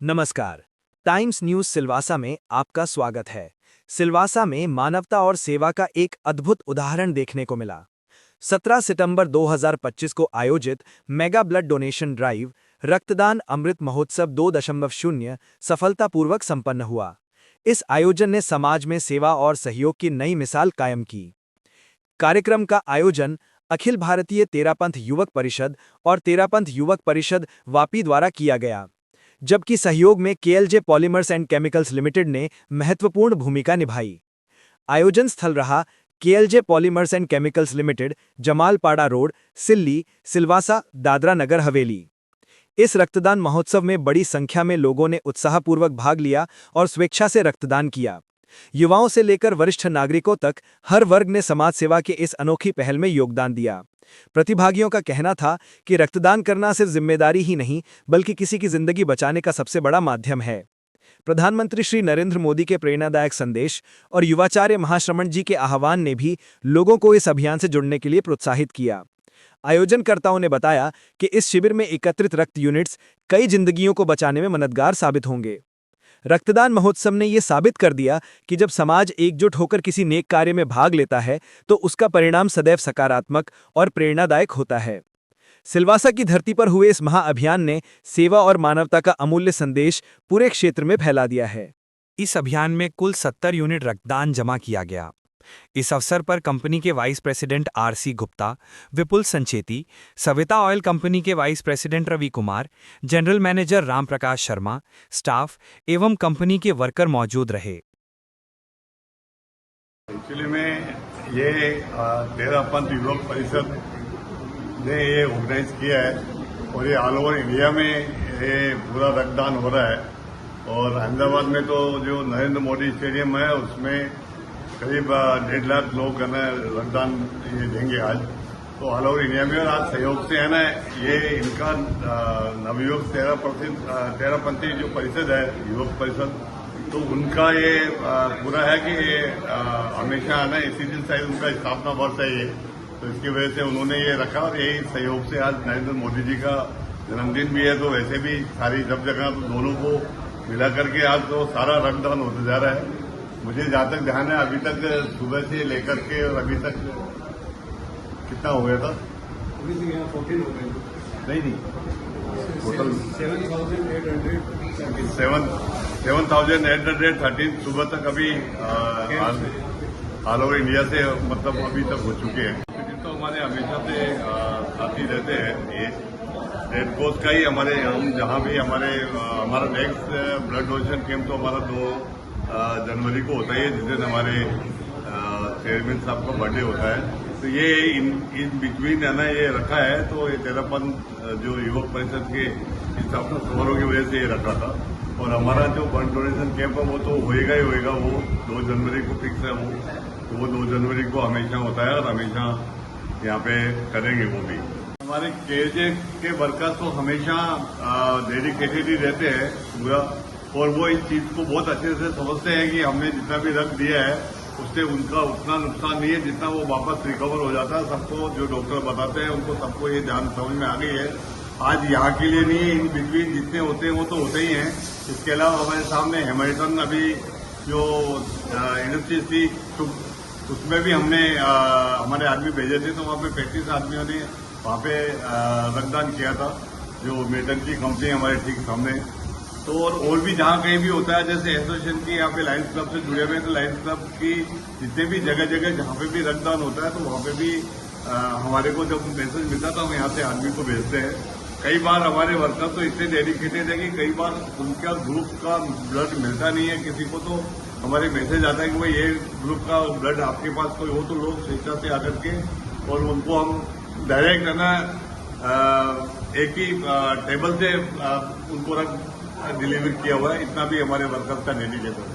नमस्कार। Times news Silvassa में आपका स्वागत है। सिलवासा में मानवता और सेवा का एक अद्भुत उदाहरण देखने को मिला। 17 सितंबर 2025 को आयोजित मेगा ब्लड डोनेशन ड्राइव रक्तदान अमृत महोत्सव 2.0 सफलतापूर्वक संपन्न हुआ। इस आयोजन ने समाज में सेवा और सहयोग की नई मिसाल कायम की। कार्यक्रम का आयोजन अखिल भारतीय तेरापंथ युवक परिषद और तेरापंथ युवक परिषद वापी द्वारा किया गया, जबकि सहयोग में KLJ polymers and chemicals limited ने महत्वपूर्ण भूमिका निभाई। आयोजन स्थल रहा KLJ polymers and chemicals limited, Jamalpada road, Silli, Silvassa, Dadra Nagar Haveli. इस रक्तदान महोत्सव में बड़ी संख्या में लोगों ने उत्साहपूर्वक भाग लिया और स्वेच्छा से रक्तदान किया। युवाओं से लेकर वरिष्ठ नागरिकों तक हर वर्ग ने समाज सेवा के इस अनोखी पहल में योगदान दिया। प्रतिभागियों का कहना था कि रक्तदान करना सिर्फ जिम्मेदारी ही नहीं, बल्कि किसी की जिंदगी बचाने का सबसे बड़ा माध्यम है। प्रधानमंत्री श्री नरेंद्र मोदी के प्रेरणादायक संदेश और युवाचार्य महाश्रमण जी के आह्वान ने भी लोगों को इस अभियान से जुड़ने के लिए प्रोत्साहित किया। आयोजनकर्ताओं ने बताया कि इस शिविर में एकत्रित रक्त यूनिट्स कई जिंदगियों को बचाने में मददगार साबित होंगे। रक्तदान महोत्सव ने यह साबित कर दिया कि जब समाज एकजुट होकर किसी नेक कार्य में भाग लेता है तो उसका परिणाम सदैव सकारात्मक और प्रेरणादायक होता है। सिलवासा की धरती पर हुए इस महाअभियान ने सेवा और मानवता का अमूल्य संदेश पूरे क्षेत्र में फैला दिया है। इस अभियान में कुल 70 यूनिट रक्तदान जमा किया गया। इस अवसर पर कंपनी के vice president RC Gupta, Vipul Sancheti, Savita oil company के vice president Ravi Kumar, general manager Ram Prakash Sharma, staff एवं कंपनी के वर्कर मौजूद रहे। एक्चुअली में ये तेरापंथ युवक परिषद ने ये ऑर्गेनाइज किया है और ये ऑल ओवर इंडिया में ये पूरा रक्तदान हो रहा है। और अहमदाबाद में तो जो नरेंद्र मोदी स्टेडियम है उसमें करीब 1.5 लाख लोग है ना रक्तदान ये देंगे आज। तो ऑल ओवर इंडिया में और आज सहयोग से है ना ये इनका नवयुवक तेरापंथी जो परिषद है युवक परिषद, तो उनका ये पूरा है कि ये हमेशा है ना इसी दिन शायद उनका स्थापना वर्ष है ये, तो इसकी वजह से उन्होंने ये रखा। और यही सहयोग से आज नरेंद्र मोदी जी का जन्मदिन भी है, तो वैसे भी सारी सब जगह तो दोनों को मिला करके आज तो सारा रक्तदान होता जा रहा है। मुझे जहां तक ध्यान है अभी तक सुबह से लेकर के और अभी तक कितना हो गया था? अभी तो यहाँ 14 हो गए। नहीं टोटल 7,813 सुबह तक अभी ऑल ओवर इंडिया से मतलब अभी तक हो चुके हैं। तो हमारे हमेशा से साथी रहते हैं ये रेड क्रॉस का ही हमारे, हम जहाँ भी हमारा नेक्स्ट ब्लड डोनेशन कैंप तो हमारा 2 जनवरी को होता है, जिस दिन हमारे चेयरमैन साहब का बर्थडे होता है। तो ये इन बिटवीन है ना ये रखा है। तो ये तेरापंथ जो युवक परिषद के स्थापना समारोह की वजह से ये रखा था। और हमारा जो ब्लड डोनेशन कैंप है वो तो होएगा ही होएगा, वो 2 जनवरी को फिक्स है वो, तो वो 2 जनवरी को हमेशा होता है और हमेशा यहाँ पे करेंगे वो भी। हमारे केजे के वर्कर्स तो हमेशा डेडिकेटेड ही रहते हैं पूरा, और वो इस चीज को बहुत अच्छे से समझते हैं कि हमने जितना भी रक्त दिया है उससे उनका उतना नुकसान नहीं है जितना वो वापस रिकवर हो जाता है। सबको जो डॉक्टर बताते हैं उनको सबको ये ध्यान समझ में आ गई है। आज यहाँ के लिए नहीं है, इन बिटवीन जितने होते हैं वो तो होते ही हैं। इसके अलावा हमारे सामने हेमिल्टन अभी जो इंडस्ट्री थी उसमें भी हमने हमारे आदमी भेजे थे, तो वहाँ पे 35 आदमियों ने वहाँ पे रक्तदान किया था, जो मेटन की कंपनी हमारे ठीक सामने। तो और भी जहाँ कहीं भी होता है, जैसे एसोसिएशन की यहाँ पे लायंस क्लब से जुड़े हुए हैं, तो लायंस क्लब की जितने भी जगह जहाँ पे भी रक्तदान होता है तो वहाँ पे भी हमारे को जब मैसेज मिलता था हम यहाँ से आदमी को भेजते हैं। कई बार हमारे वर्कर तो इतने डेडिकेटेड है कि कई बार उनका ग्रुप का ब्लड मिलता नहीं है किसी को, तो हमारे मैसेज आता है कि भाई ये ग्रुप का ब्लड आपके पास कोई हो तो लोग स्वेच्छा से आकर के और उनको हम डायरेक्ट है ना एक ही टेबल से उनको रक्त डिलीवर किया हुआ है। इतना भी हमारे वर्कर्स का डेडिकेशन है।